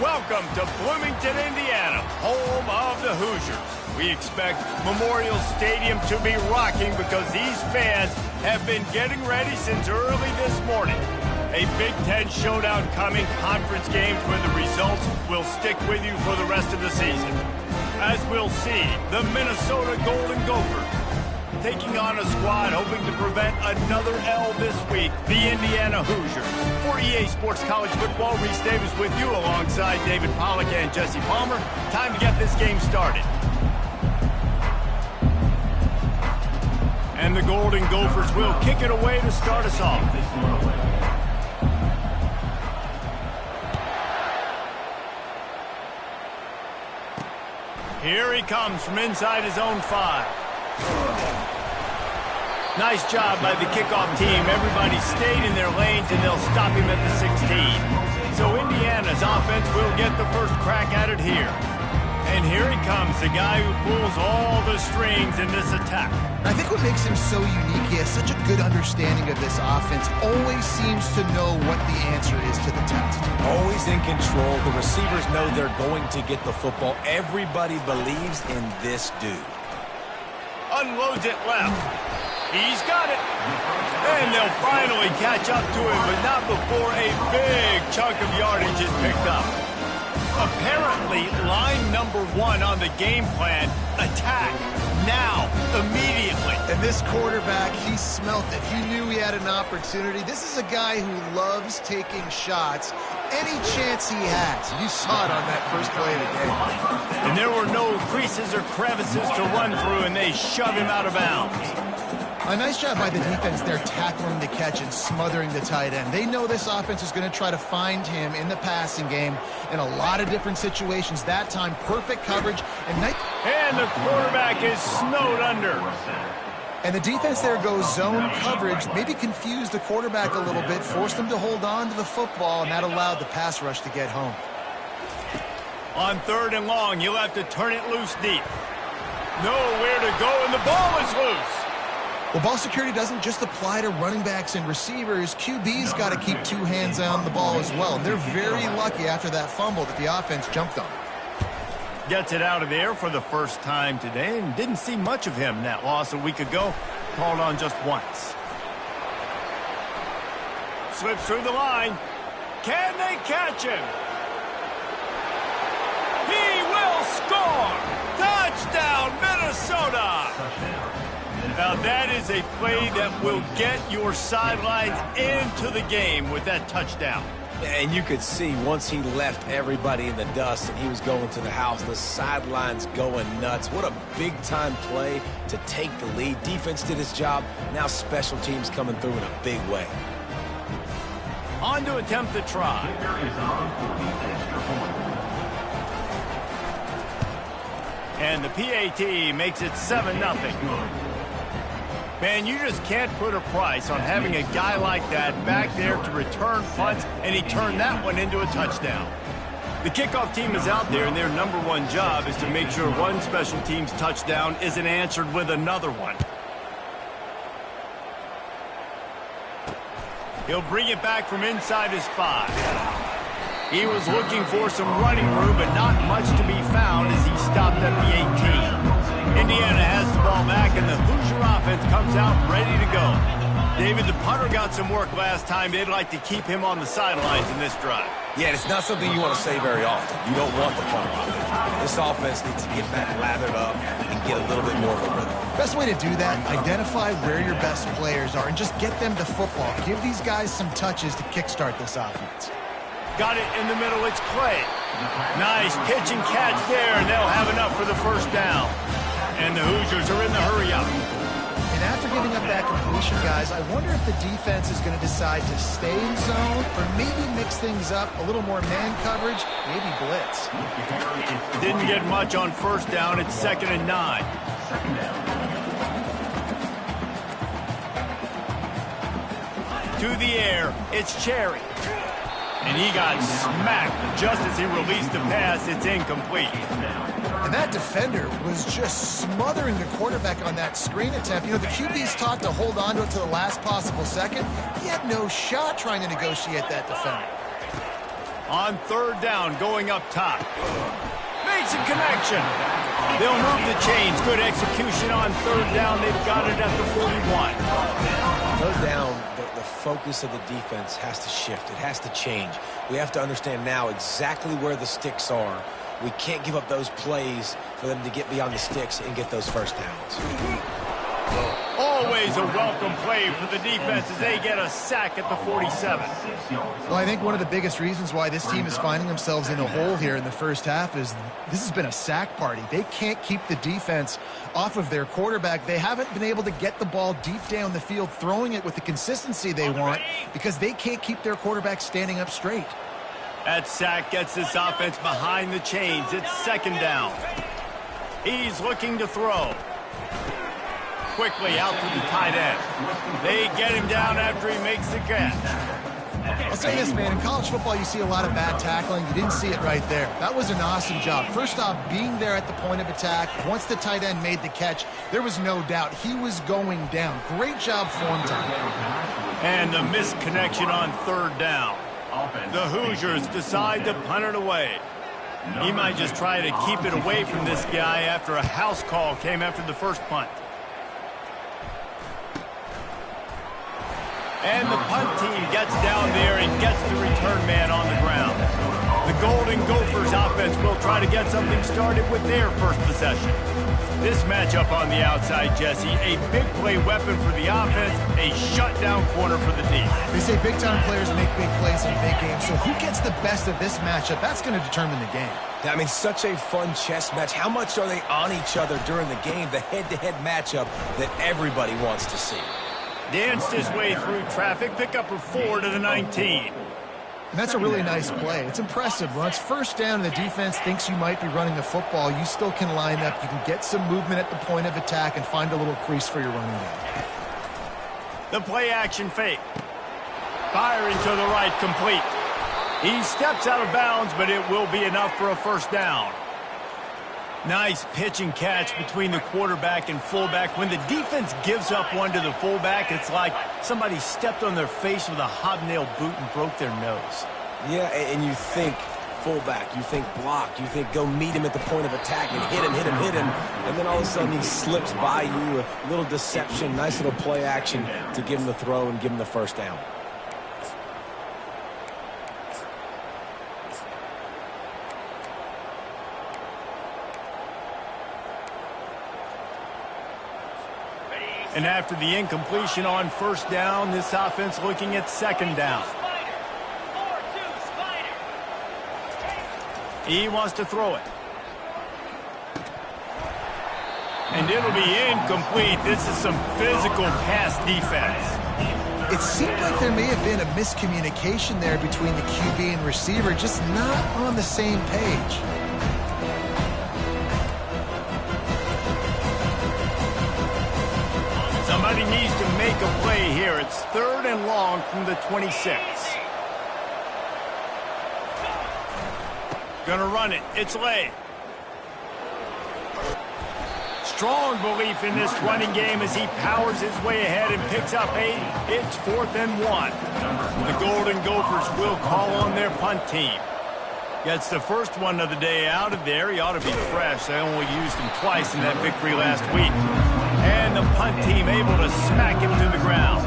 Welcome to Bloomington, Indiana, home of the Hoosiers. We expect Memorial Stadium to be rocking because these fans have been getting ready since early this morning. A Big Ten showdown coming, conference games where the results will stick with you for the rest of the season. As we'll see, the Minnesota Golden Gophers taking on a squad hoping to prevent another L this week, the Indiana Hoosiers. For EA Sports College Football, Reese Davis with you alongside David Pollack and Jesse Palmer. Time to get this game started. And the Golden Gophers will kick it away to start us off. Here he comes from inside his own 5. Nice job by the kickoff team. Everybody stayed in their lanes, and they'll stop him at the 16. So Indiana's offense will get the first crack at it here. And here he comes, the guy who pulls all the strings in this attack. I think what makes him so unique, he has such a good understanding of this offense. Always seems to know what the answer is to the test. Always in control. The receivers know they're going to get the football. Everybody believes in this dude. Unloads it left. He's got it. And they'll finally catch up to him, but not before a big chunk of yardage is picked up. Apparently, line number 1 on the game plan, attack, now, immediately. And this quarterback, he smelt it. He knew he had an opportunity. This is a guy who loves taking shots any chance he has. You saw it on that first play of the game. And there were no creases or crevices to run through, and they shove him out of bounds. A nice job by the defense there tackling the catch and smothering the tight end. They know this offense is going to try to find him in the passing game in a lot of different situations. That time, perfect coverage. And the quarterback is snowed under. And the defense there goes zone coverage, maybe confused the quarterback a little bit, forced him to hold on to the football, and that allowed the pass rush to get home. On 3rd and long, you'll have to turn it loose deep. Nowhere to go, and the ball is loose. Well, ball security doesn't just apply to running backs and receivers. QB's got to keep 2 hands on the ball as well. And they're very lucky after that fumble that the offense jumped on. Gets it out of the air for the first time today, and didn't see much of him in that loss a week ago. Called on just once. Slips through the line. Can they catch him? He will score! Touchdown, Minnesota! Now that is a play that will get your sidelines into the game with that touchdown. And you could see once he left everybody in the dust and he was going to the house, the sidelines going nuts. What a big-time play to take the lead. Defense did his job. Now special teams coming through in a big way. On to attempt the try. And the PAT makes it 7-0. Man, you just can't put a price on having a guy like that back there to return punts, and he turned that one into a touchdown. The kickoff team is out there, and their number 1 job is to make sure one special team's touchdown isn't answered with another one. He'll bring it back from inside his 5. He was looking for some running room, but not much to be found as he stopped at the 18. Indiana has the ball back, and the Hoosier offense comes out ready to go. David, the punter got some work last time. They'd like to keep him on the sidelines in this drive. Yeah, it's not something you want to say very often. You don't want the punter out there. This offense needs to get back lathered up and get a little bit more of a rhythm. Best way to do that, identify where your best players are and just get them to football. Give these guys some touches to kickstart this offense. Got it in the middle. It's Clay. Nice pitch and catch there, and they'll have enough for the first down. And the Hoosiers are in the hurry-up. And after giving up that completion, guys, I wonder if the defense is going to decide to stay in zone or maybe mix things up, a little more man coverage, maybe blitz. Didn't get much on first down. It's 2nd and 9. To the air, it's Cherry. And he got smacked just as he released the pass. It's incomplete. And that defender was just smothering the quarterback on that screen attempt. You know, the QB's taught to hold on to it to the last possible second. He had no shot trying to negotiate that defender. On third down, going up top. Makes a connection. They'll move the chains. Good execution on third down. They've got it at the 41. Third down, the focus of the defense has to shift. It has to change. We have to understand now exactly where the sticks are. We can't give up those plays for them to get beyond the sticks and get those first downs. Always a welcome play for the defense as they get a sack at the 47. Well, I think one of the biggest reasons why this team is finding themselves in a hole here in the first half is this has been a sack party. They can't keep the defense off of their quarterback. They haven't been able to get the ball deep down the field, throwing it with the consistency they want because they can't keep their quarterback standing up straight. That sack gets this offense behind the chains. It's second down. He's looking to throw. Quickly out to the tight end. They get him down after he makes the catch. I'll say this, man. In college football, you see a lot of bad tackling. You didn't see it right there. That was an awesome job. First off, being there at the point of attack. Once the tight end made the catch, there was no doubt he was going down. Great job form time. And the missed connection on third down. The Hoosiers decide to punt it away. He might just try to keep it away from this guy after a house call came after the first punt. And the punt team gets down there and gets the return man on the ground. The Golden Gophers offense will try to get something started with their first possession. This matchup on the outside, Jesse, a big play weapon for the offense, a shutdown corner for the D. They say big-time players make big plays in big games, so who gets the best of this matchup? That's going to determine the game. I mean, such a fun chess match. How much are they on each other during the game? The head-to-head matchup that everybody wants to see. Danced his way through traffic, pick up a 4 to the 19. And that's a really nice play. It's impressive. When it's first down and the defense thinks you might be running the football, you still can line up. You can get some movement at the point of attack and find a little crease for your running game. The play action fake. Firing to the right, complete. He steps out of bounds, but it will be enough for a first down. Nice pitch and catch between the quarterback and fullback. When the defense gives up one to the fullback, it's like somebody stepped on their face with a hobnail boot and broke their nose. Yeah, and you think fullback, you think block, you think go meet him at the point of attack and hit him, and then all of a sudden he slips by you, a little deception, nice little play action to give him the throw and give him the first down. And after the incompletion on first down, this offense looking at second down. He wants to throw it. And it'll be incomplete. This is some physical pass defense. It seemed like there may have been a miscommunication there between the QB and receiver, just not on the same page. Somebody needs to make a play here. It's third and long from the 26. Gonna run it. It's late. Strong belief in this running game as he powers his way ahead and picks up 8. It's 4th and 1. The Golden Gophers will call on their punt team. Gets the first one of the day out of there. He ought to be fresh. They only used him twice in that victory last week. And the punt team able to smack him to the ground.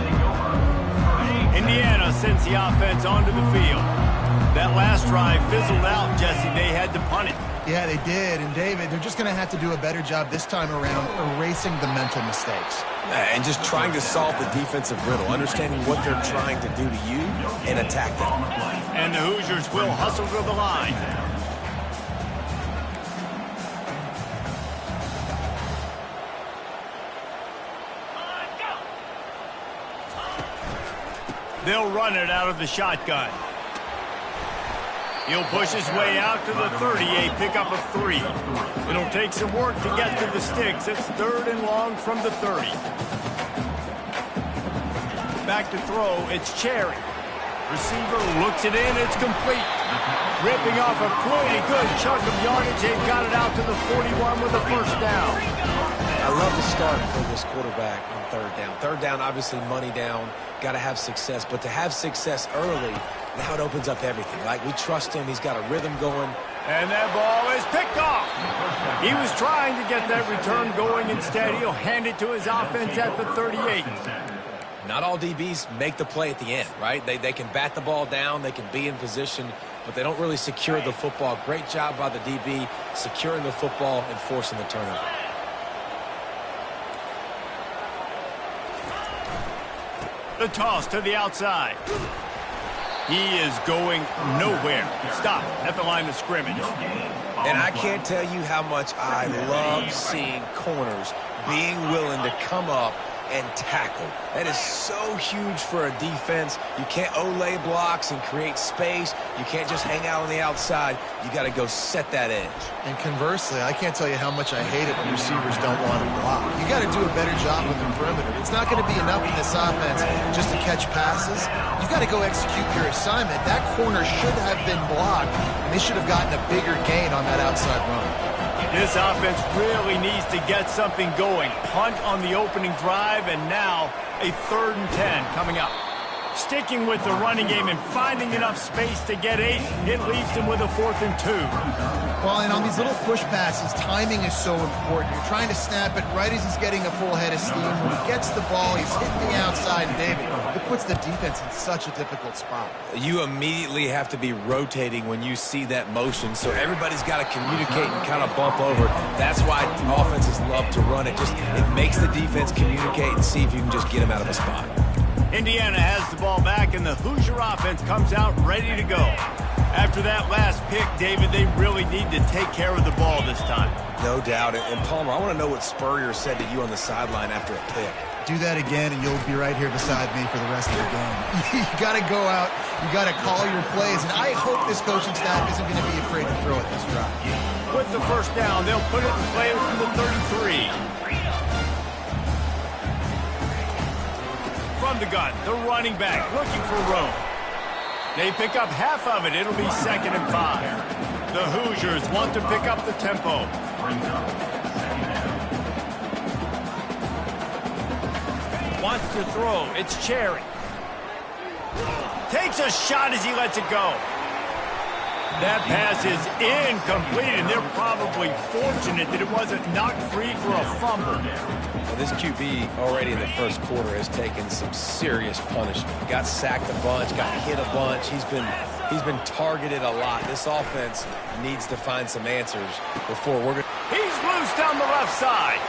Indiana sends the offense onto the field. That last drive fizzled out, Jesse. They had to punt it. Yeah, they did. And, David, they're just going to have to do a better job this time around erasing the mental mistakes. And just trying to solve the defensive riddle, understanding what they're trying to do to you and attack them. And the Hoosiers will hustle to the line. They'll run it out of the shotgun. He'll push his way out to the 38, pick up a 3. It'll take some work to get to the sticks. It's third and long from the 30. Back to throw, it's Cherry. Receiver looks it in, it's complete. Ripping off a pretty good chunk of yardage. They've got it out to the 41 with a first down. I love the start for this quarterback on third down. Third down, obviously money down, got to have success. But to have success early, now it opens up everything. Like, we trust him. He's got a rhythm going. And that ball is picked off. He was trying to get that return going. Instead, he'll hand it to his offense at the 38. Not all DBs make the play at the end, right? They can bat the ball down, they can be in position, but they don't really secure the football. Great job by the DB securing the football and forcing the turnover. The toss to the outside. He is going nowhere. Stop at the line of scrimmage. And I can't tell you how much I love seeing corners being willing to come up and tackle. That is so huge for a defense. You can't olay blocks and create space. You can't just hang out on the outside. You got to go set that edge. And conversely, I can't tell you how much I hate it when receivers don't want to block. You got to do a better job with the perimeter. It's not going to be enough in this offense just to catch passes. You got to go execute your assignment. That corner should have been blocked, and they should have gotten a bigger gain on that outside run. This offense really needs to get something going. Punt on the opening drive, and now a 3rd and 10 coming up. Sticking with the running game and finding enough space to get 8, it leaves them with a 4th and 2. Well, and on these little push passes, timing is so important. You're trying to snap it right as he's getting a full head of steam. When he gets the ball, he's hitting the outside, and David, it puts the defense in such a difficult spot. You immediately have to be rotating when you see that motion, so everybody's got to communicate and kind of bump over. That's why offenses love to run it. It makes the defense communicate and see if you can just get them out of a spot. Indiana has the ball back, and the Hoosier offense comes out ready to go. After that last pick, David, they really need to take care of the ball this time. No doubt. And Palmer, I want to know what Spurrier said to you on the sideline after a pick. Do that again, and you'll be right here beside me for the rest of the game. You got to go out. You got to call your plays, and I hope this coaching staff isn't going to be afraid to throw at this drive. With the first down, they'll put it in play from the 33. From the gun, the running back looking for room. They pick up half of it. It'll be 2nd and 5. The Hoosiers want to pick up the tempo. Wants to throw. It's Cherry. Takes a shot as he lets it go. That pass is incomplete, and they're probably fortunate that it wasn't knocked free for a fumble. Well, this QB already in the first quarter has taken some serious punishment. Got sacked a bunch, got hit a bunch. He's been targeted a lot. This offense needs to find some answers before we're going to... He's loose down the left side.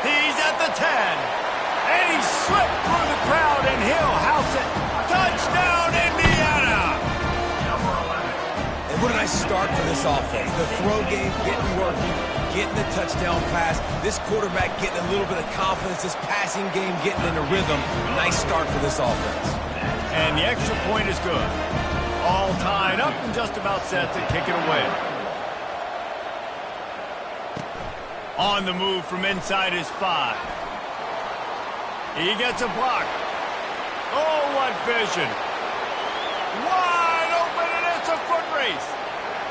He's at the 10. And he slipped through the crowd, and he'll house it. Touchdown, Indiana! And what a nice start for this offense. The throw game getting working, getting the touchdown pass. This quarterback getting a little bit of confidence. This passing game getting in a rhythm. Nice start for this offense. And the extra point is good. All tied up and just about set to kick it away. On the move from inside his 5. He gets a block. Oh, what vision. Wide open, and it's a foot race.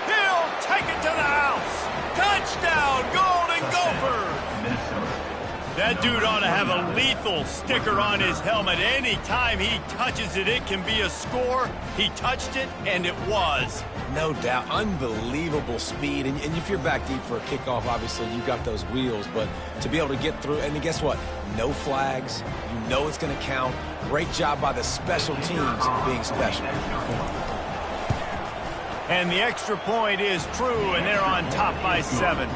He'll take it to the house. Touchdown, Golden Gophers. That dude ought to have a lethal sticker on his helmet. Anytime he touches it, it can be a score. He touched it, and it was. No doubt. Unbelievable speed. And if you're back deep for a kickoff, obviously you got those wheels. But to be able to get through, and guess what? No flags. You know it's going to count. Great job by the special teams being special. And the extra point is true, and they're on top by 7.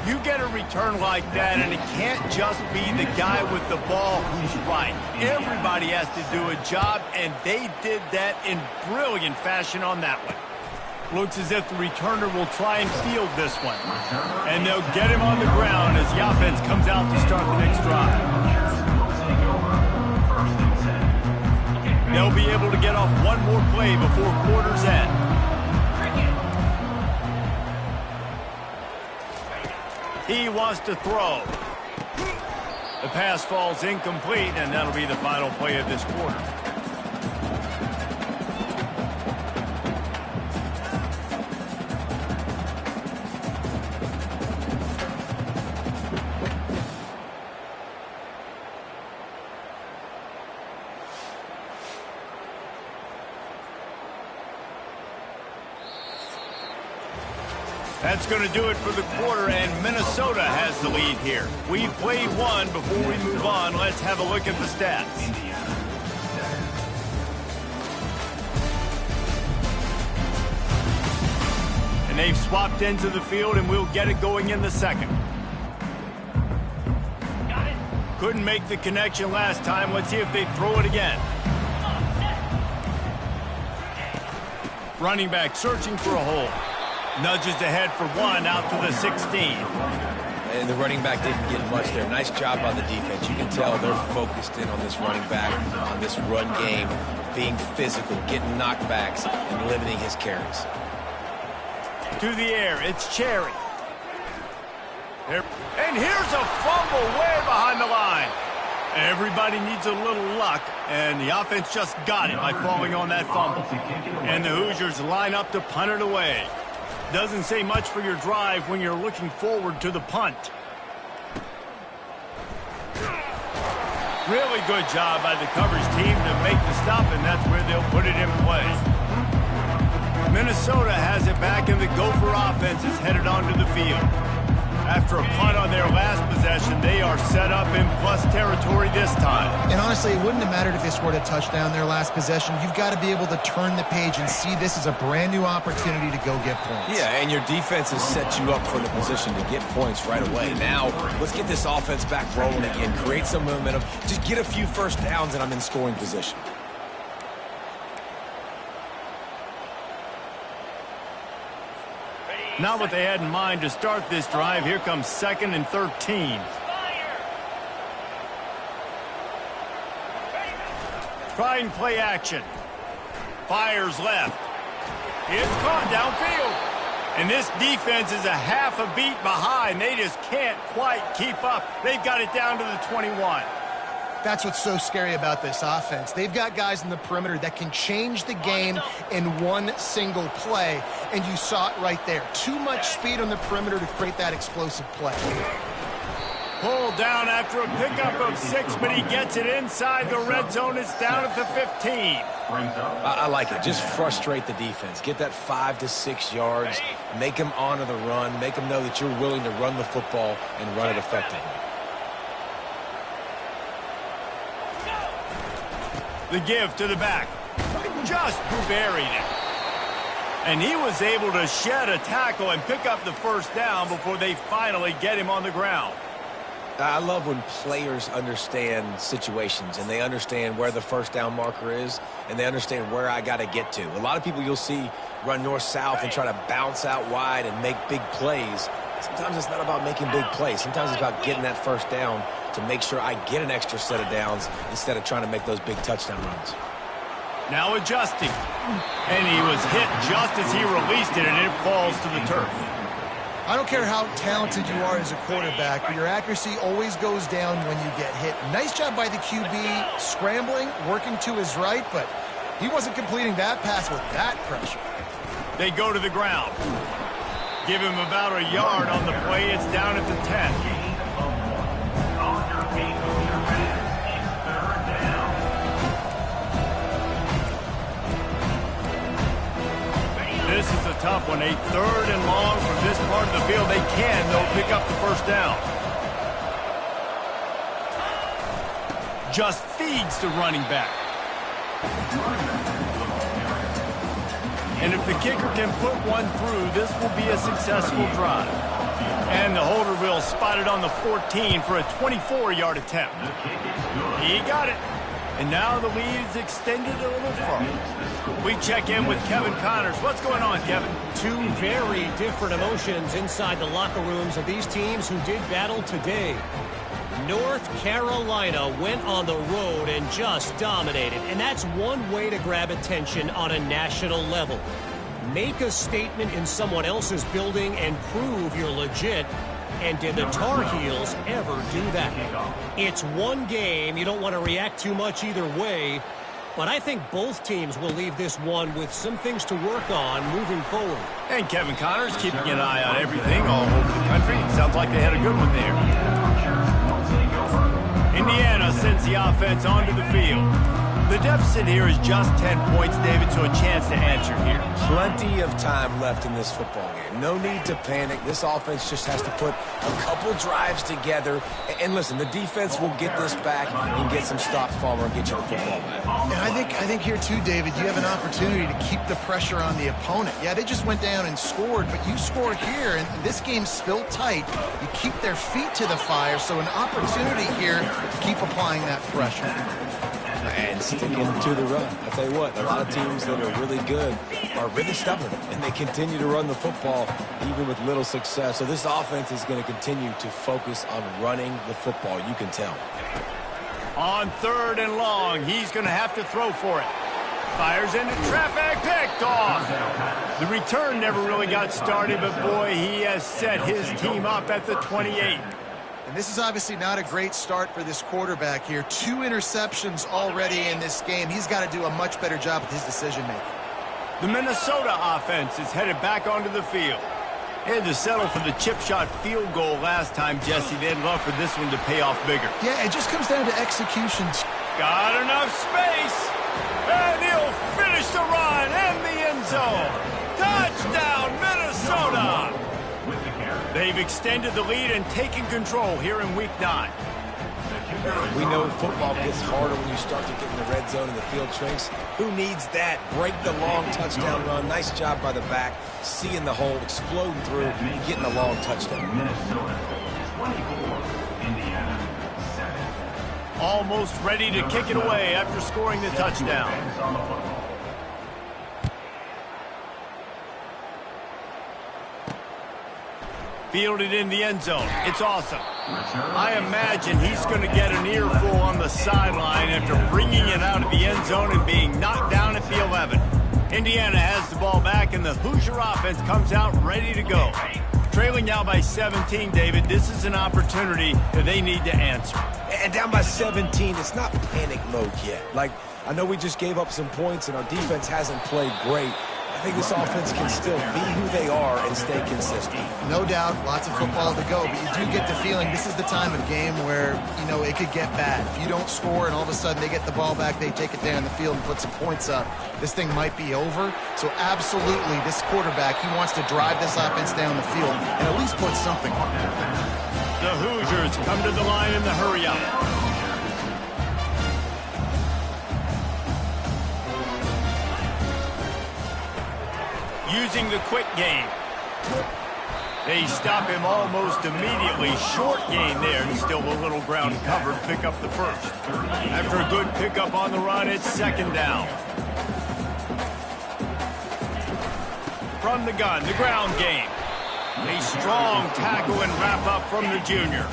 You get a return like that, and it can't just be the guy with the ball who's right. Everybody has to do a job, and they did that in brilliant fashion on that one. Looks as if the returner will try and field this one. And they'll get him on the ground as the offense comes out to start the next drive. They'll be able to get off one more play before quarter's end. He wants to throw. The pass falls incomplete, and that'll be the final play of this quarter. That's going to do it for the quarter, and Minnesota has the lead here. We've played one. Before we move on, let's have a look at the stats. And they've swapped into the field, and we'll get it going in the second. Couldn't make the connection last time. Let's see if they throw it again. Running back searching for a hole. Nudges ahead for one out to the 16. And the running back didn't get much there. Nice job by the defense. You can tell they're focused in on this running back, on this run game, being physical, getting knockbacks, and limiting his carries. To the air, it's Cherry. And here's a fumble way behind the line. Everybody needs a little luck, and the offense just got it by falling on that fumble. And the Hoosiers line up to punt it away. Doesn't say much for your drive when you're looking forward to the punt. Really good job by the coverage team to make the stop, and that's where they'll put it in play. Minnesota has it back, and the Gopher offense is headed onto the field. After a punt on their last possession, they are set up in plus territory this time. And honestly, it wouldn't have mattered if they scored a touchdown their last possession. You've got to be able to turn the page and see this as a brand new opportunity to go get points. Yeah, and your defense has set you up for the position to get points right away. Now, let's get this offense back rolling again, create some momentum, just get a few first downs, and I'm in scoring position. Not what they had in mind to start this drive. Here comes 2nd and 13. Try and play action. Fires left. It's caught downfield. And this defense is a half a beat behind. They just can't quite keep up. They've got it down to the 21. That's what's so scary about this offense. They've got guys in the perimeter that can change the game in one single play, and you saw it right there. Too much speed on the perimeter to create that explosive play. Pulled down after a pickup of 6, but he gets it inside the red zone. It's down at the 15. I like it. Just frustrate the defense. Get that 5 to 6 yards. Make them honor the run. Make them know that you're willing to run the football and run it effectively. The give to the back. Just buried it. And he was able to shed a tackle and pick up the first down before they finally get him on the ground. I love when players understand situations and they understand where the first down marker is and they understand where I got to get to. A lot of people you'll see run north-south and try to bounce out wide and make big plays. Sometimes it's not about making big plays. Sometimes it's about getting that first down to make sure I get an extra set of downs instead of trying to make those big touchdown runs. Now adjusting. And he was hit just as he released it, and it falls to the turf. I don't care how talented you are as a quarterback, but your accuracy always goes down when you get hit. Nice job by the QB scrambling, working to his right, but he wasn't completing that pass with that pressure. They go to the ground. Give him about a yard on the play. It's down at the 10. This is a tough one. A 3rd and long from this part of the field. They can, though, pick up the first down. Just feeds the running back. And if the kicker can put one through, this will be a successful drive. And the holder will spot it on the 14 for a 24-yard attempt. He got it. And now the lead is extended a little further. We check in with Kevin Connors. What's going on, Kevin? Two very different emotions inside the locker rooms of these teams who did battle today. North Carolina went on the road and just dominated, and that's one way to grab attention on a national level. Make a statement in someone else's building and prove you're legit. And did the Tar Heels ever do that? It's one game. You don't want to react too much either way. But I think both teams will leave this one with some things to work on moving forward. And Kevin Connors keeping an eye on everything all over the country. Sounds like they had a good one there. Indiana sends the offense onto the field. The deficit here is just 10 points, David, so a chance to answer here. Plenty of time left in this football game. No need to panic. This offense just has to put a couple drives together. And listen, the defense will get this back and get some stops, Palmer, and get you the football back. And I think here too, David, you have an opportunity to keep the pressure on the opponent. Yeah, they just went down and scored, but you scored here, and this game's still tight. You keep their feet to the fire, so an opportunity here to keep applying that pressure. And sticking to the run. I'll tell you what, a lot of teams that are really good are really stubborn, and they continue to run the football even with little success. So this offense is going to continue to focus on running the football. You can tell. On 3rd and long, he's going to have to throw for it. Fires into traffic, picked off. The return never really got started, but boy, he has set his team up at the 28. And this is obviously not a great start for this quarterback here. 2 interceptions already in this game. He's got to do a much better job with his decision-making. The Minnesota offense is headed back onto the field. They had to settle for the chip shot field goal last time, Jesse. They'd love for this one to pay off bigger. Yeah, it just comes down to execution. Got enough space. And he'll finish the run in the end zone. Touchdown, Minnesota. They've extended the lead and taken control here in Week 9. We know football gets harder when you start to get in the red zone and the field shrinks. Who needs that? Break the long touchdown run. Nice job by the back. Seeing the hole, exploding through, getting a long touchdown. Minnesota 24, Indiana 7. Almost ready to kick it away after scoring the touchdown. Fielded in the end zone. It's awesome. I imagine he's going to get an earful on the sideline after bringing it out of the end zone and being knocked down at the 11. Indiana has the ball back, and the Hoosier offense comes out ready to go. Trailing now by 17, David. This is an opportunity that they need to answer. And down by 17, it's not panic mode yet. Like, I know we just gave up some points, and our defense hasn't played great. I think this offense can still be who they are and stay consistent. No doubt, lots of football to go, but you do get the feeling this is the time of game where, you know, it could get bad. If you don't score and all of a sudden they get the ball back, they take it down the field and put some points up, this thing might be over. So absolutely, this quarterback, he wants to drive this offense down the field and at least put something on it. The Hoosiers come to the line in the hurry-up. Using the quick game. They stop him almost immediately. Short gain there, and still a little ground covered. Pick up the first. After a good pickup on the run, it's 2nd down. From the gun, the ground game. A strong tackle and wrap up from the junior.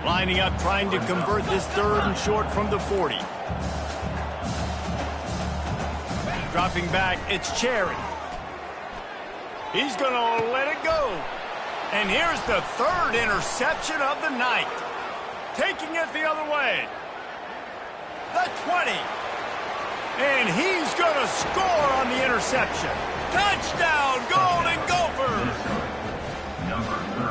Lining up, trying to convert this 3rd and short from the 40. Dropping back, it's Cherry. He's going to let it go. And here's the 3rd interception of the night. Taking it the other way. The 20. And he's going to score on the interception. Touchdown, Golden Gophers.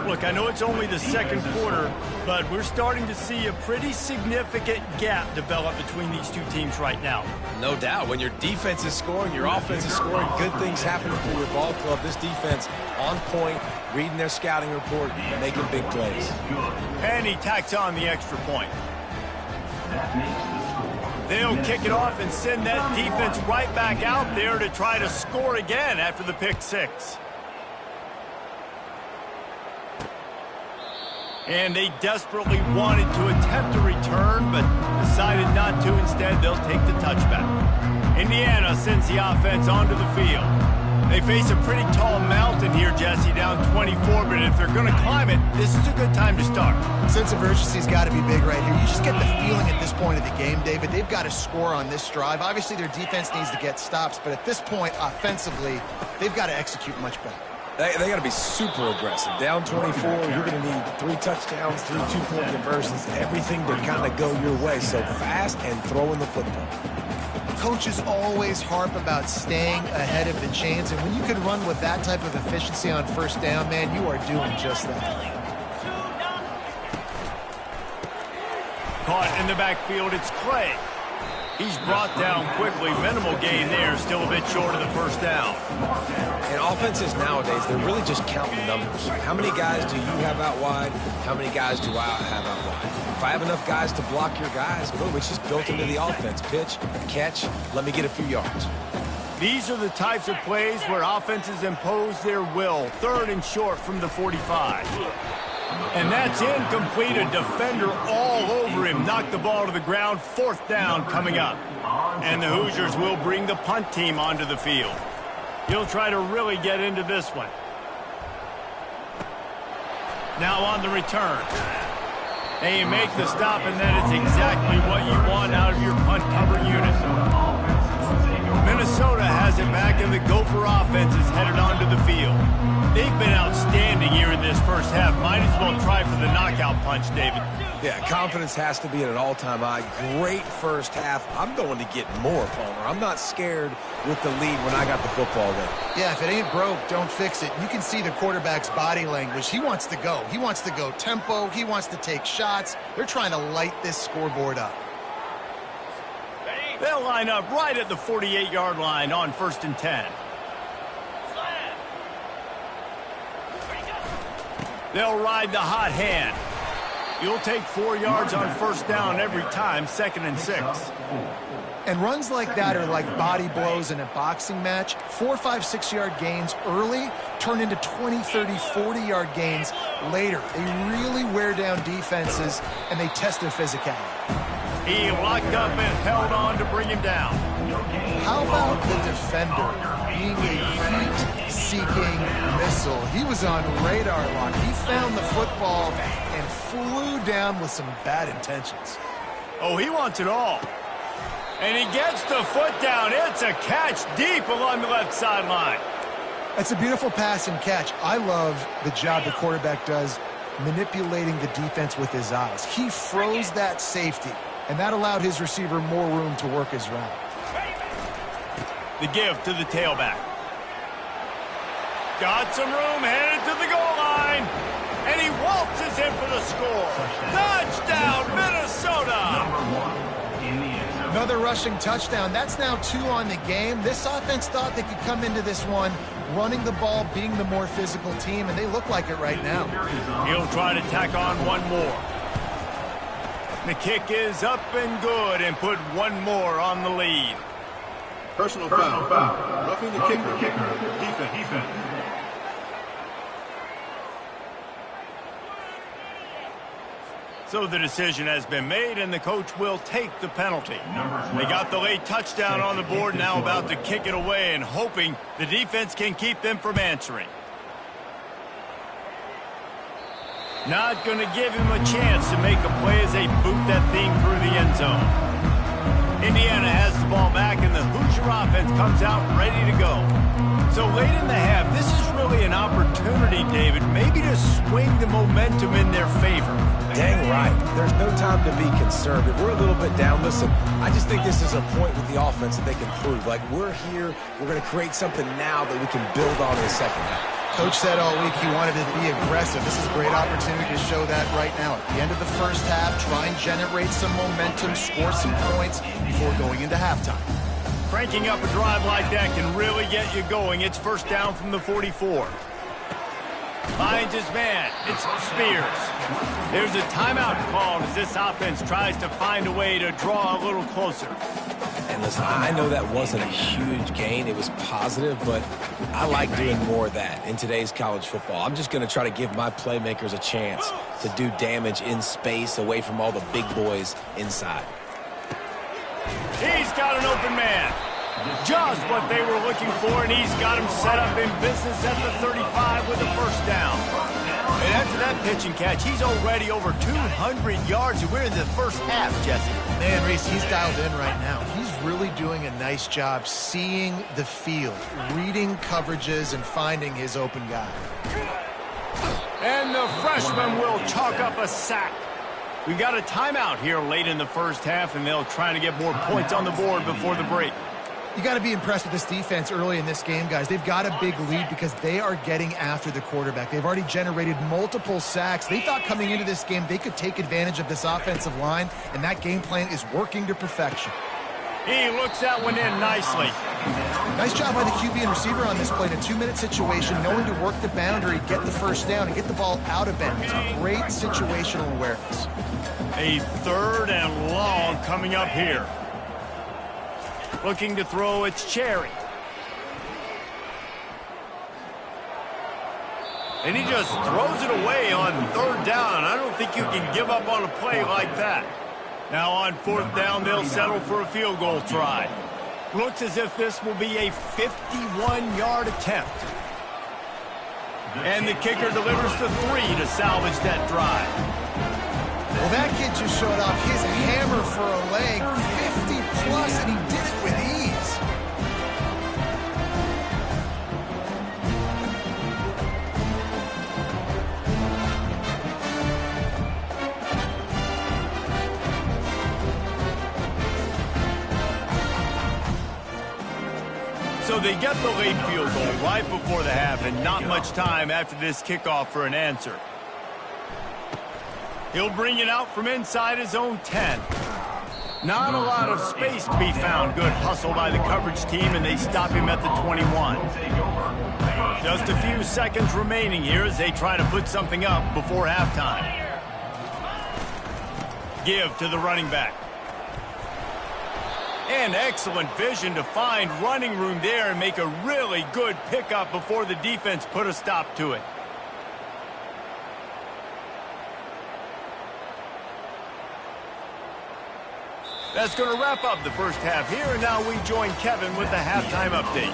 Look, I know it's only the 2nd quarter, but we're starting to see a pretty significant gap develop between these two teams right now. No doubt. When your defense is scoring, your offense is scoring, good things happening for your ball club. This defense on point, reading their scouting report, making big plays. And he tacks on the extra point. They'll kick it off and send that defense right back out there to try to score again after the pick 6. And they desperately wanted to attempt a return, but decided not to. Instead, they'll take the touchback. Indiana sends the offense onto the field. They face a pretty tall mountain here, Jesse, down 24, but if they're going to climb it, this is a good time to start. Sense of urgency's got to be big right here. You just get the feeling at this point of the game, David, they've got to score on this drive. Obviously, their defense needs to get stops, but at this point, offensively, they've got to execute much better. They got to be super aggressive. Down 24, you're going to need 3 touchdowns, 3 two-point conversions, everything to kind of go your way. So fast and throwing the football. Coaches always harp about staying ahead of the chains, and when you can run with that type of efficiency on 1st down, man, you are doing just that. Caught in the backfield, it's Clay. He's brought down quickly. Minimal gain there. Still a bit short of the first down. And offenses nowadays, they're really just counting numbers. How many guys do you have out wide? How many guys do I have out wide? If I have enough guys to block your guys, boom, it's just built into the offense. Pitch, catch, let me get a few yards. These are the types of plays where offenses impose their will. 3rd and short from the 45. And that's incomplete. A defender all over him. Knocked the ball to the ground. 4th down coming up. And the Hoosiers will bring the punt team onto the field. He'll try to really get into this one. Now on the return. And you make the stop, and that is exactly what you want out of your punt cover unit. Minnesota has it back, and the Gopher offense is headed onto the field. They've been outstanding here in this first half. Might as well try for the knockout punch, David. Yeah, confidence has to be at an all-time high. Great first half. I'm going to get more, Palmer. I'm not scared with the lead when I got the football there. Yeah, if it ain't broke, don't fix it. You can see the quarterback's body language. He wants to go. He wants to go tempo. He wants to take shots. They're trying to light this scoreboard up. They'll line up right at the 48-yard line on 1st and 10. They'll ride the hot hand. You'll take 4 yards on 1st down every time, 2nd and 6. And runs like that are like body blows in a boxing match. 4, 5, 6-yard gains early turn into 20, 30, 40-yard gains later. They really wear down defenses, and they test their physicality. He locked up and held on to bring him down. How about the defender being a heat-seeking missile? He was on radar lock. He found the football and flew down with some bad intentions. Oh, he wants it all. And he gets the foot down. It's a catch deep along the left sideline. It's a beautiful pass and catch. I love the job the quarterback does manipulating the defense with his eyes. He froze that safety, and that allowed his receiver more room to work his route. The give to the tailback. Got some room, headed to the goal line. And he waltzes in for the score. Touchdown, Minnesota! Another rushing touchdown. That's now 2 on the game. This offense thought they could come into this one running the ball, being the more physical team, and they look like it right now. He'll try to tack on one more. The kick is up and good, and put one more on the lead. Personal foul. Roughing the kicker. Defense. So the decision has been made, and the coach will take the penalty. They got the late touchdown on the board, now about to kick it away and hoping the defense can keep them from answering. Not going to give him a chance to make a play as they boot that thing through the end zone. Indiana has the ball back, and the Hoosier offense comes out ready to go. So late in the half, this is really an opportunity, David, maybe to swing the momentum in their favor. Dang right. There's no time to be concerned. If we're a little bit down, listen, I just think this is a point with the offense that they can prove. Like, we're here, we're going to create something now that we can build on in the second half. Coach said all week he wanted to be aggressive. This is a great opportunity to show that right now. At the end of the first half, try and generate some momentum, score some points before going into halftime. Cranking up a drive like that can really get you going. It's 1st down from the 44. Finds his man. It's Spears. There's a timeout called as this offense tries to find a way to draw a little closer. And listen, I know that wasn't a huge gain. It was positive, but I like doing more of that in today's college football. I'm just going to try to give my playmakers a chance to do damage in space away from all the big boys inside. He's got an open man. Just what they were looking for, and he's got him set up in business at the 35 with a 1st down. And after that pitch and catch, he's already over 200 yards, and we're in the first half, Jesse. Man, Reese, he's dialed in right now. He's really doing a nice job seeing the field, reading coverages, and finding his open guy. And the freshman will chalk up a sack. We've got a timeout here late in the first half, and they'll try to get more points on the board before the break. You got to be impressed with this defense early in this game, guys. They've got a big lead because they are getting after the quarterback. They've already generated multiple sacks. They thought coming into this game they could take advantage of this offensive line, and that game plan is working to perfection. He looks that one in nicely. Nice job by the QB and receiver on this play in a 2-minute situation, knowing to work the boundary, get the first down, and get the ball out of bounds. Great situational awareness. A 3rd and long coming up here. Looking to throw, it's Cherry. And he just throws it away on 3rd down. I don't think you can give up on a play like that. Now on 4th down, they'll settle for a field goal try. Looks as if this will be a 51-yard attempt. And the kicker delivers the 3 to salvage that drive. Well, that kid just showed off his hammer for a leg, 50-plus, and he did it with ease. So they get the late field goal right before the half, and not much time after this kickoff for an answer. He'll bring it out from inside his own 10. Not a lot of space to be found. Good hustle by the coverage team, and they stop him at the 21. Just a few seconds remaining here as they try to put something up before halftime. Give to the running back. And excellent vision to find running room there and make a really good pickup before the defense put a stop to it. That's going to wrap up the first half here, and now we join Kevin with the halftime update.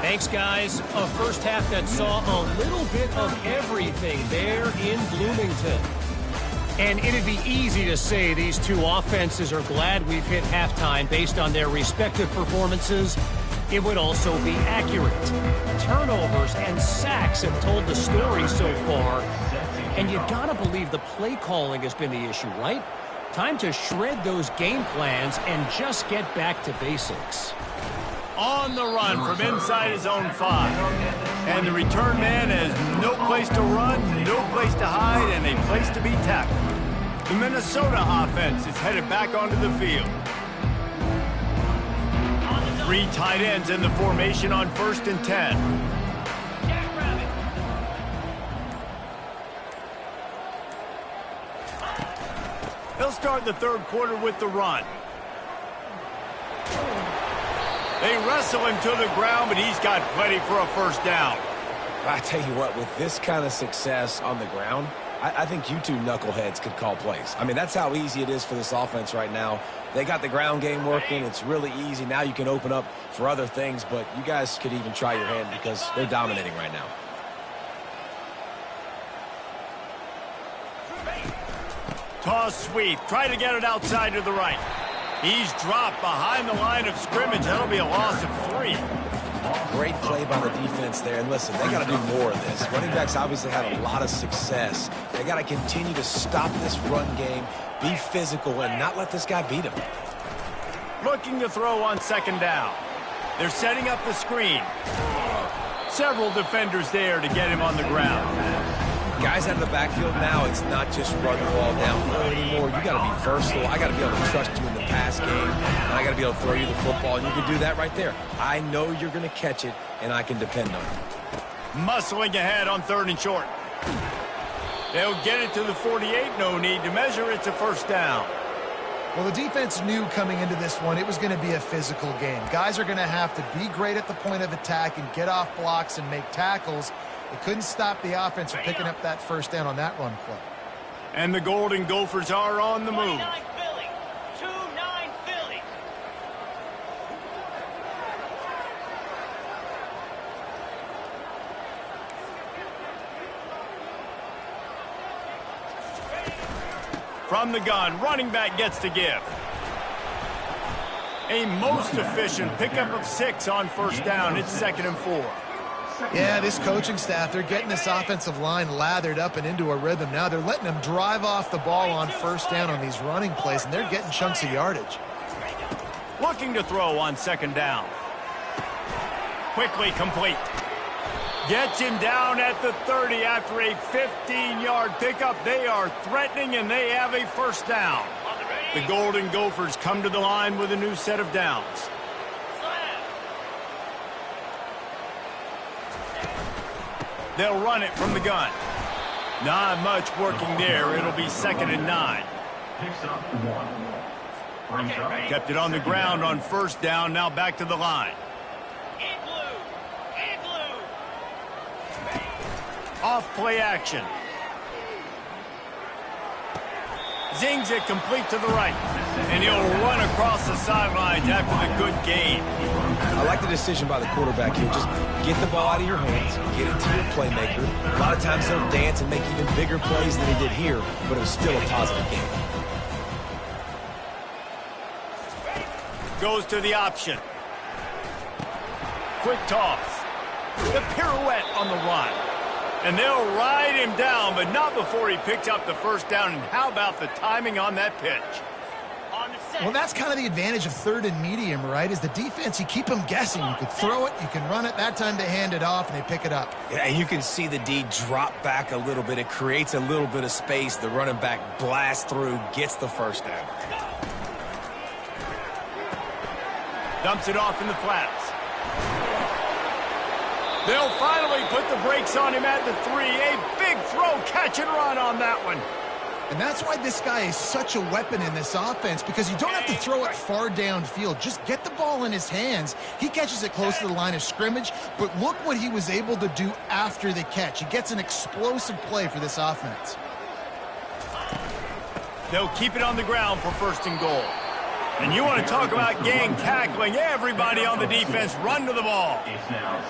Thanks, guys. A first half that saw a little bit of everything there in Bloomington. And it'd be easy to say these two offenses are glad we've hit halftime based on their respective performances. It would also be accurate. Turnovers and sacks have told the story so far. And you gotta believe the play calling has been the issue, right? Time to shred those game plans and just get back to basics. On the run from inside his own 5. And the return man has no place to run, no place to hide, and a place to be tackled. The Minnesota offense is headed back onto the field. 3 tight ends in the formation on 1st and 10. He'll start the 3rd quarter with the run. They wrestle him to the ground, but he's got plenty for a first down. I tell you what, with this kind of success on the ground, I think you two knuckleheads could call plays. I mean, that's how easy it is for this offense right now. They got the ground game working. It's really easy. Now you can open up for other things, but you guys could even try your hand because they're dominating right now. Toss sweep. Try to get it outside to the right. He's dropped behind the line of scrimmage. That'll be a loss of 3. Great play by the defense there. And listen, they got to do more of this. Running backs obviously had a lot of success. They got to continue to stop this run game, be physical, and not let this guy beat him. Looking to throw on 2nd down. They're setting up the screen. Several defenders there to get him on the ground. Guys out of the backfield now, it's not just run the ball downfield anymore. You got to be versatile. I got to be able to trust you in the pass game, and I got to be able to throw you the football, and you can do that right there. I know you're going to catch it, and I can depend on it. Muscling ahead on 3rd and short. They'll get it to the 48. No need to measure. It's a first down. Well, the defense knew coming into this one it was going to be a physical game. Guys are going to have to be great at the point of attack and get off blocks and make tackles. They couldn't stop the offense from picking up that first down on that run play. And the Golden Gophers are on the move. 29 Philly. 2-9 Philly. From the gun, running back gets to give. A most efficient pickup of 6 on first down. It's 2nd and 4. Yeah, this coaching staff, they're getting this offensive line lathered up and into a rhythm now. They're letting them drive off the ball on first down on these running plays, and they're getting chunks of yardage. Looking to throw on 2nd down. Quickly complete. Gets him down at the 30 after a 15-yard pickup. They are threatening, and they have a first down. The Golden Gophers come to the line with a new set of downs. They'll run it from the gun. Not much working there. It'll be 2nd and 9. Picks up 1. Brings up. Kept it on the ground on 1st down. Now back to the line. Off play action. Zings it complete to the right. And he'll run across the sidelines after the good gain. I like the decision by the quarterback here. Just get the ball out of your hands, get it to your playmaker. A lot of times he'll dance and make even bigger plays than he did here, but it was still a positive game. Goes to the option. Quick toss. The pirouette on the run. And they'll ride him down, but not before he picks up the 1st down. And how about the timing on that pitch? Well, that's kind of the advantage of 3rd and medium, right? Is the defense, you keep them guessing. You could throw it, you can run it. That time they hand it off, and they pick it up. Yeah, and you can see the D drop back a little bit. It creates a little bit of space. The running back blasts through, gets the 1st down. Dumps it off in the flats. They'll finally put the brakes on him at the 3. A big throw, catch and run on that one. And that's why this guy is such a weapon in this offense, because you don't have to throw it far downfield. Just get the ball in his hands. He catches it close to the line of scrimmage, but look what he was able to do after the catch. He gets an explosive play for this offense. They'll keep it on the ground for 1st and goal. And you want to talk about gang tackling. Everybody on the defense run to the ball.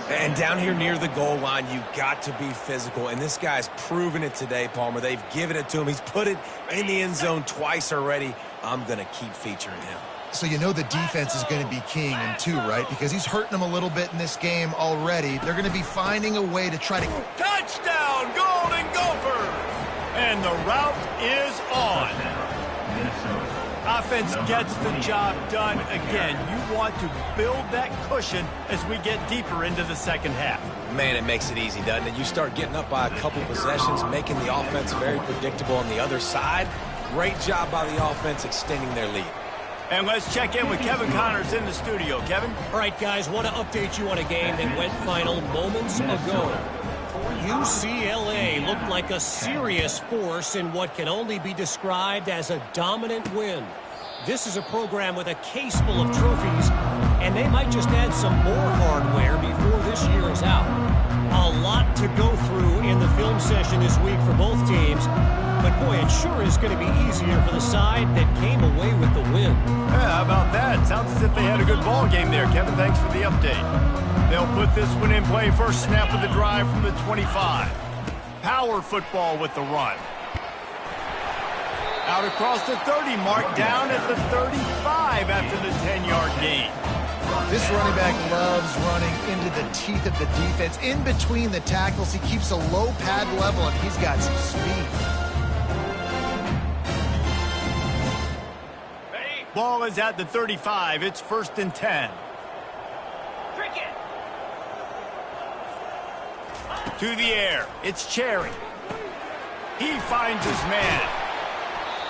And down here near the goal line, you've got to be physical. And this guy's proven it today, Palmer. They've given it to him. He's put it in the end zone twice already. I'm going to keep featuring him. So you know the defense is going to be keying him too, right? Because he's hurting them a little bit in this game already. They're going to be finding a way to try to... Touchdown, Golden Gophers! And the route is on. Offense gets the job done again. You want to build that cushion as we get deeper into the 2nd half. Man, it makes it easy, doesn't it? You start getting up by a couple possessions, making the offense very predictable on the other side. Great job by the offense extending their lead. And let's check in with Kevin Connors in the studio. Kevin? All right, guys, want to update you on a game that went final moments ago. UCLA looked like a serious force in what can only be described as a dominant win. This is a program with a case full of trophies, and they might just add some more hardware before this year is out. A lot to go through in the film session this week for both teams, but boy, it sure is going to be easier for the side that came away with the win. Yeah, how about that? Sounds as if they had a good ball game there. Kevin, thanks for the update. They'll put this one in play. 1st snap of the drive from the 25. Power football with the run. Out across the 30 mark, down at the 35 after the 10-yard gain. This running back loves running into the teeth of the defense. In between the tackles, he keeps a low pad level, and he's got some speed. Ball is at the 35. It's 1st and 10. To the air. It's Cherry. He finds his man.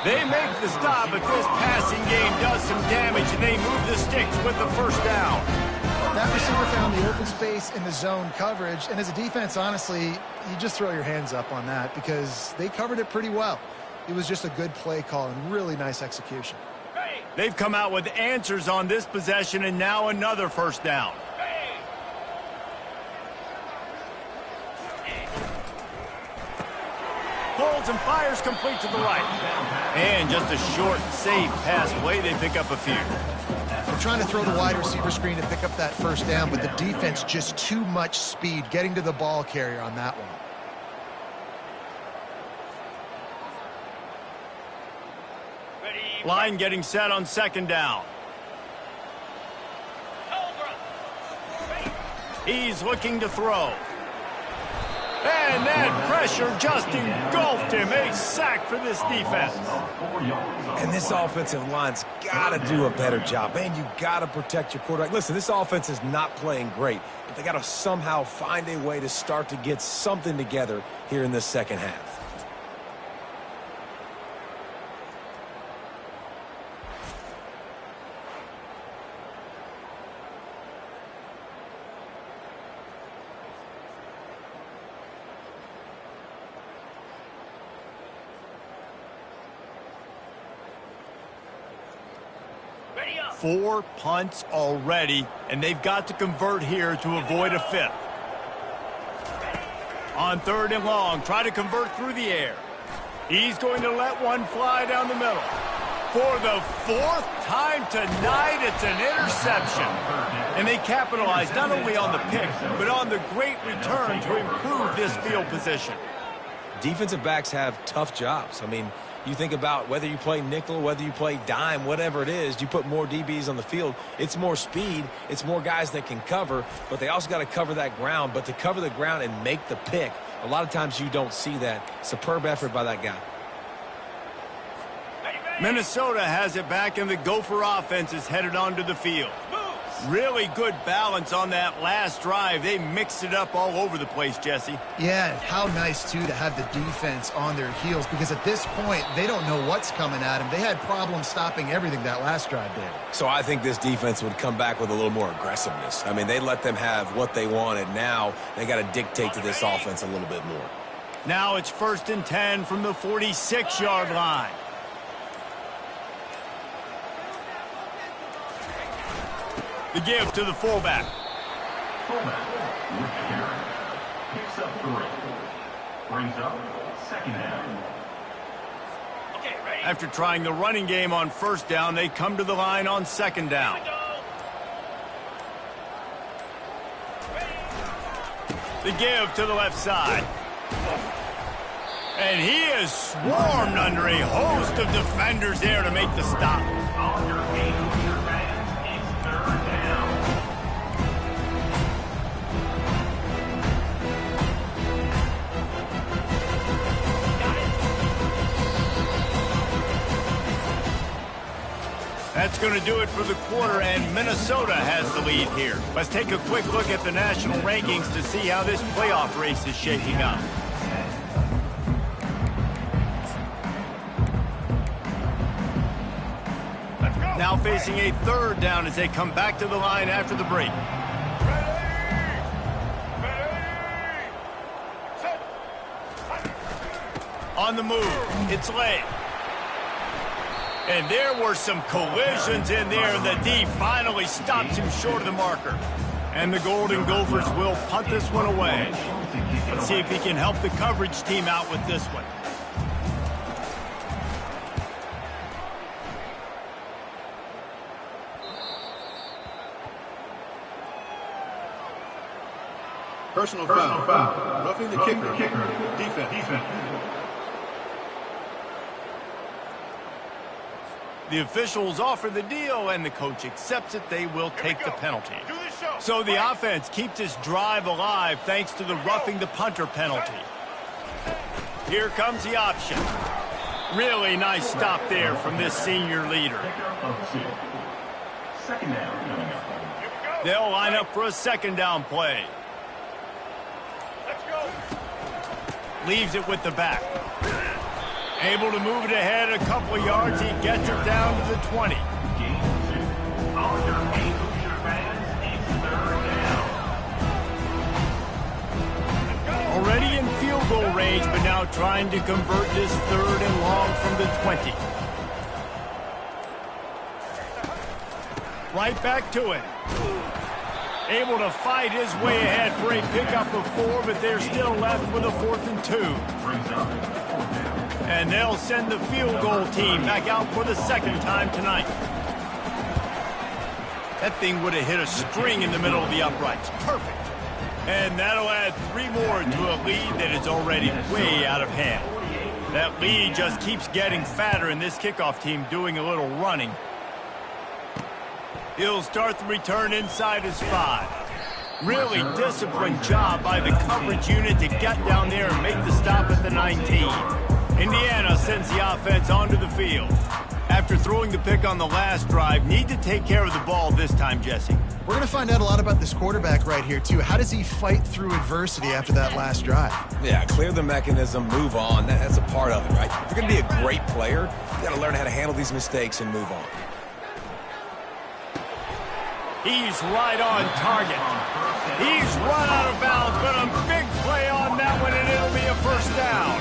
They make the stop, but this passing game does some damage, and they move the sticks with the 1st down. That receiver found the open space in the zone coverage, and as a defense, honestly, you just throw your hands up on that because they covered it pretty well. It was just a good play call and really nice execution. They've come out with answers on this possession, and now another 1st down. Pulls and fires complete to the right. And just a short, safe pass play. They pick up a few. They're trying to throw the wide receiver screen to pick up that 1st down, but the defense just too much speed getting to the ball carrier on that one. Line getting set on 2nd down. He's looking to throw. And that pressure just engulfed him. A sack for this defense. And this offensive line's got to do a better job. Man, you got to protect your quarterback. Listen, this offense is not playing great, but they got to somehow find a way to start to get something together here in the 2nd half. Ready up. 4 punts already, and they've got to convert here to avoid a 5th. On 3rd and long, try to convert through the air. He's going to let one fly down the middle. For the 4th time tonight, it's an interception. And they capitalize not only on the pick, but on the great return to improve this field position. Defensive backs have tough jobs. I mean, you think about whether you play nickel, whether you play dime, whatever it is, you put more DBs on the field. It's more speed. It's more guys that can cover, but they also got to cover that ground. But to cover the ground and make the pick, a lot of times you don't see that. Superb effort by that guy. Minnesota has it back, and the Gopher offense is headed onto the field. Really good balance on that last drive. They mixed it up all over the place, Jesse. Yeah, how nice, too, to have the defense on their heels, because at this point, they don't know what's coming at them. They had problems stopping everything that last drive did. So I think this defense would come back with a little more aggressiveness. I mean, they let them have what they wanted. Now they got to dictate to this offense a little bit more. Now it's 1st and 10 from the 46-yard line. The give to the fullback. Fullback, Rick Kttn. Picks up 3. Brings up 2nd down. Okay, ready? After trying the running game on 1st down, they come to the line on 2nd down. The give to the left side. And he is swarmed under a host of defenders there to make the stop. On your game, your fans, it's 3rd down. That's going to do it for the quarter, and Minnesota has the lead here. Let's take a quick look at the national rankings to see how this playoff race is shaking up. Now facing a 3rd down as they come back to the line after the break. On the move, it's late. And there were some collisions in there, and the D finally stops him short of the marker. And the Golden Gophers will punt this one away. Let's see if he can help the coverage team out with this one. Personal foul. Roughing the kicker. Defense. The officials offer the deal, and the coach accepts it. They will take the penalty. So the offense keeps this drive alive thanks to the roughing the punter penalty. Here comes the option. Really nice stop there from this senior leader. Second down coming up. They'll line up for a 2nd down play. Leaves it with the back. Able to move it ahead a couple of yards. He gets it down to the 20. Game 2. All your Hoosier fans, it's 3rd down. Already in field goal range, but now trying to convert this 3rd and long from the 20. Right back to it. Able to fight his way ahead for a pickup of 4, but they're still left with a 4th and 2. Brings up 4th down. And they'll send the field goal team back out for the 2nd time tonight. That thing would have hit a string in the middle of the uprights. Perfect. And that'll add 3 more to a lead that is already way out of hand. That lead just keeps getting fatter, and this kickoff team doing a little running. He'll start the return inside his 5. Really disciplined job by the coverage unit to get down there and make the stop at the 19. Indiana sends the offense onto the field. After throwing the pick on the last drive, need to take care of the ball this time, Jesse. We're going to find out a lot about this quarterback right here, too. How does he fight through adversity after that last drive? Yeah, clear the mechanism, move on. That's a part of it, right? If you're going to be a great player, you got to learn how to handle these mistakes and move on. He's right on target. He's run out of bounds, but a big play on that one, and it'll be a 1st down.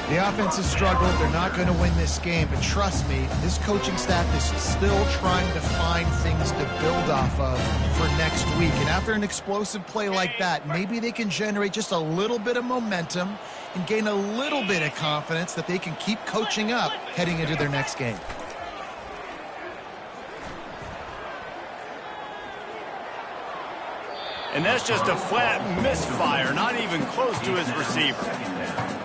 The offense has struggled. They're not going to win this game, but trust me, this coaching staff is still trying to find things to build off of for next week. And after an explosive play like that, maybe they can generate just a little bit of momentum and gain a little bit of confidence that they can keep coaching up heading into their next game. And that's just a flat misfire, not even close to his receiver.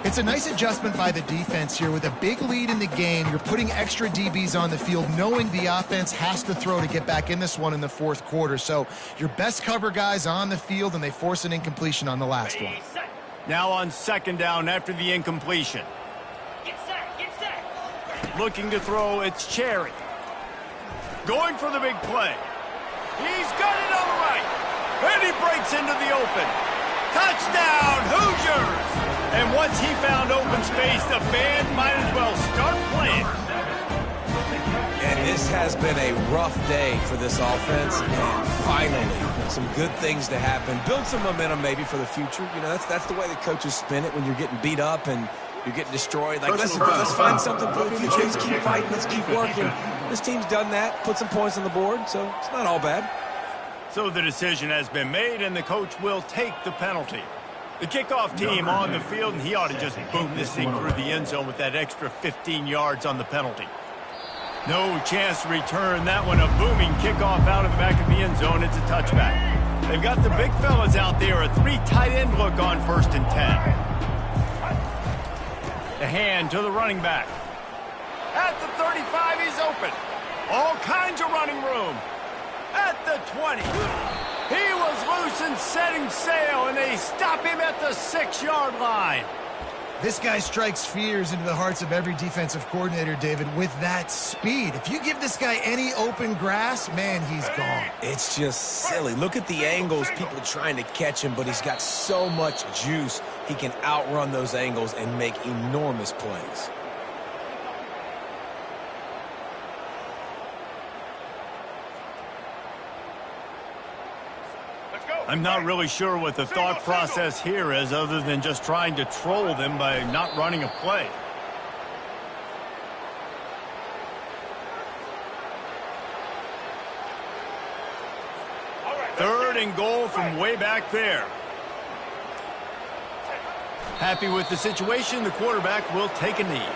It's a nice adjustment by the defense here. With a big lead in the game, you're putting extra DBs on the field, knowing the offense has to throw to get back in this one in the fourth quarter. So your best cover guys on the field, and they force an incompletion on the last one. Now on second down after the incompletion. Get set. Looking to throw, it's Cherry. Going for the big play. He's got it on the right. And he breaks into the open. Touchdown, Hoosiers! And once he found open space, the fans might as well start playing. And this has been a rough day for this offense. And finally, some good things to happen. Build some momentum maybe for the future. You know, that's the way the coaches spin it when you're getting beat up and you're getting destroyed. Like, let's find something for the future. Let's keep fighting. Let's keep working. This team's done that. Put some points on the board, so it's not all bad. So the decision has been made, and the coach will take the penalty. The kickoff team on the field, and he ought to just boom this thing through the end zone with that extra 15 yards on the penalty. No chance to return that one. A booming kickoff out of the back of the end zone. It's a touchback. They've got the big fellas out there. A 3 tight end look on 1st and 10. The hand to the running back. At the 35, he's open. All kinds of running room. At the 20. He was loose and setting sail, and they stop him at the 6-yard line. This guy strikes fears into the hearts of every defensive coordinator, David, with that speed. If you give this guy any open grass, man, he's gone. It's just silly. Look at the angles, people trying to catch him, but he's got so much juice. He can outrun those angles and make enormous plays. I'm not really sure what the thought process here is, other than just trying to troll them by not running a play. Third and goal from way back there. Happy with the situation, the quarterback will take a knee.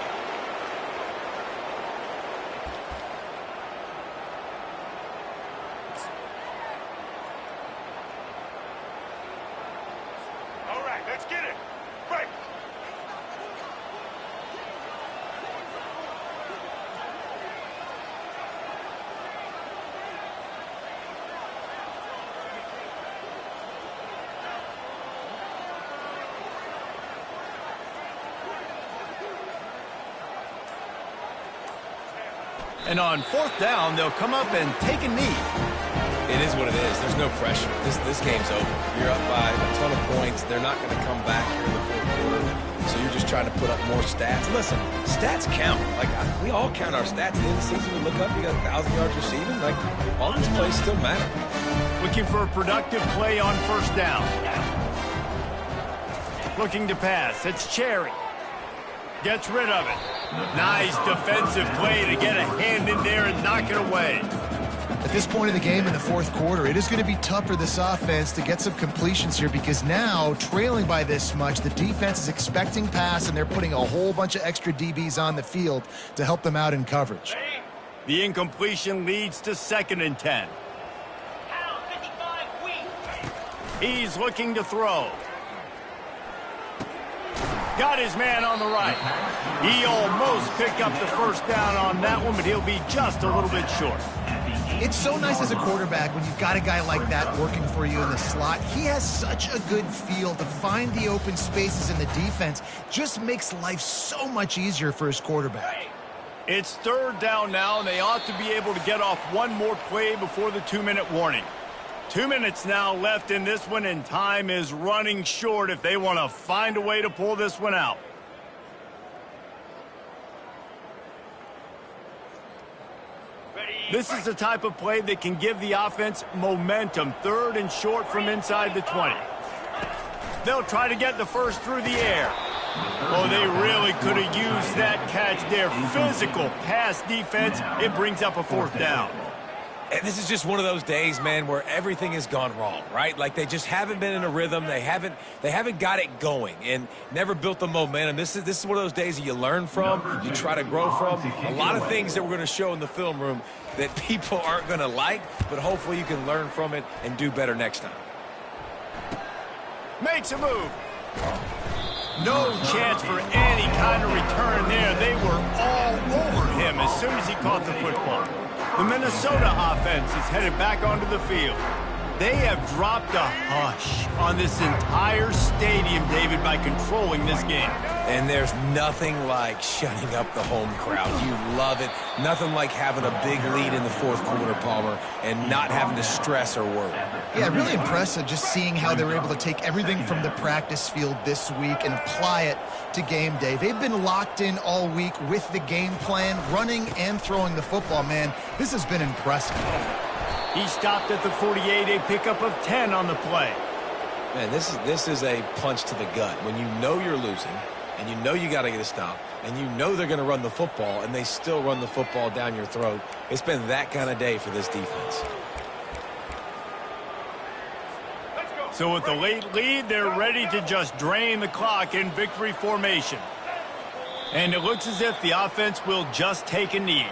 And on 4th down, they'll come up and take a knee. It is what it is. There's no pressure. This game's over. You're up by a ton of points. They're not going to come back here in the fourth quarter. So you're just trying to put up more stats. Listen, stats count. Like, we all count our stats. At the end of the season, we look up, you got 1,000 yards receiving. Like, all these plays still matter. Looking for a productive play on 1st down. Looking to pass. It's Cherry. Gets rid of it. Nice defensive play to get a hand in there and knock it away. At this point in the game in the fourth quarter, it is going to be tough for this offense to get some completions here, because now, trailing by this much, the defense is expecting pass, and they're putting a whole bunch of extra DBs on the field to help them out in coverage. The incompletion leads to 2nd and 10. He's looking to throw. Got his man on the right. He almost picked up the 1st down on that one, but he'll be just a little bit short. It's so nice as a quarterback when you've got a guy like that working for you in the slot. He has such a good feel to find the open spaces in the defense. Just makes life so much easier for his quarterback. It's 3rd down now, and they ought to be able to get off one more play before the 2-minute warning. 2 minutes now left in this one, and time is running short if they want to find a way to pull this one out. This is the type of play that can give the offense momentum. 3rd and short from inside the 20. They'll try to get the first through the air. Oh, they really could have used that catch there. Physical pass defense. It brings up a 4th down. And this is just one of those days, man, where everything has gone wrong, right? Like they just haven't been in a rhythm. They haven't got it going and never built the momentum. This is one of those days that you learn from, you try to grow from. A lot of things that we're going to show in the film room that people aren't going to like, but hopefully you can learn from it and do better next time. Makes a move. No chance for any kind of return there. They were all over him as soon as he caught the football. The Minnesota offense is headed back onto the field. They have dropped a hush on this entire stadium, David, by controlling this game. And there's nothing like shutting up the home crowd. You love it. Nothing like having a big lead in the 4th quarter, Palmer, and not having to stress or worry. Yeah, really impressive just seeing how they were able to take everything from the practice field this week and apply it to game day. They've been locked in all week with the game plan, running and throwing the football, man. This has been impressive. He stopped at the 48, a pickup of 10 on the play. Man, this is a punch to the gut. When you know you're losing, and you know you got to get a stop, and you know they're going to run the football, and they still run the football down your throat. It's been that kind of day for this defense. So with the late lead, they're ready to just drain the clock in victory formation. And it looks as if the offense will just take a knee.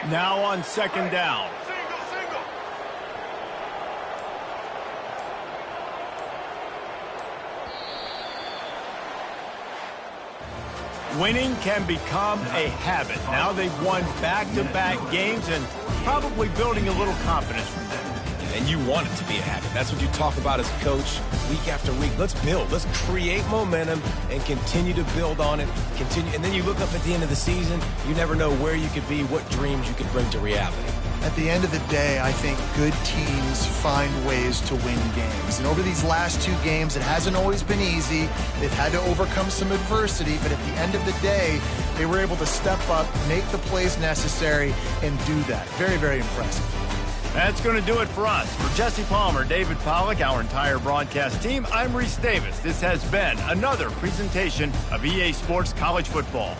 Now on 2nd down. Winning can become a habit. Now they've won back-to-back games and probably building a little confidence from them. And you want it to be a habit. That's what you talk about as a coach week after week. Let's build. Let's create momentum and continue to build on it. And then you look up at the end of the season, you never know where you could be, what dreams you could bring to reality. At the end of the day, I think good teams find ways to win games. And over these last 2 games, it hasn't always been easy. They've had to overcome some adversity, but at the end of the day, they were able to step up, make the plays necessary, and do that. Very, very impressive. That's going to do it for us. For Jesse Palmer, David Pollack, our entire broadcast team, I'm Reese Davis. This has been another presentation of EA Sports College Football.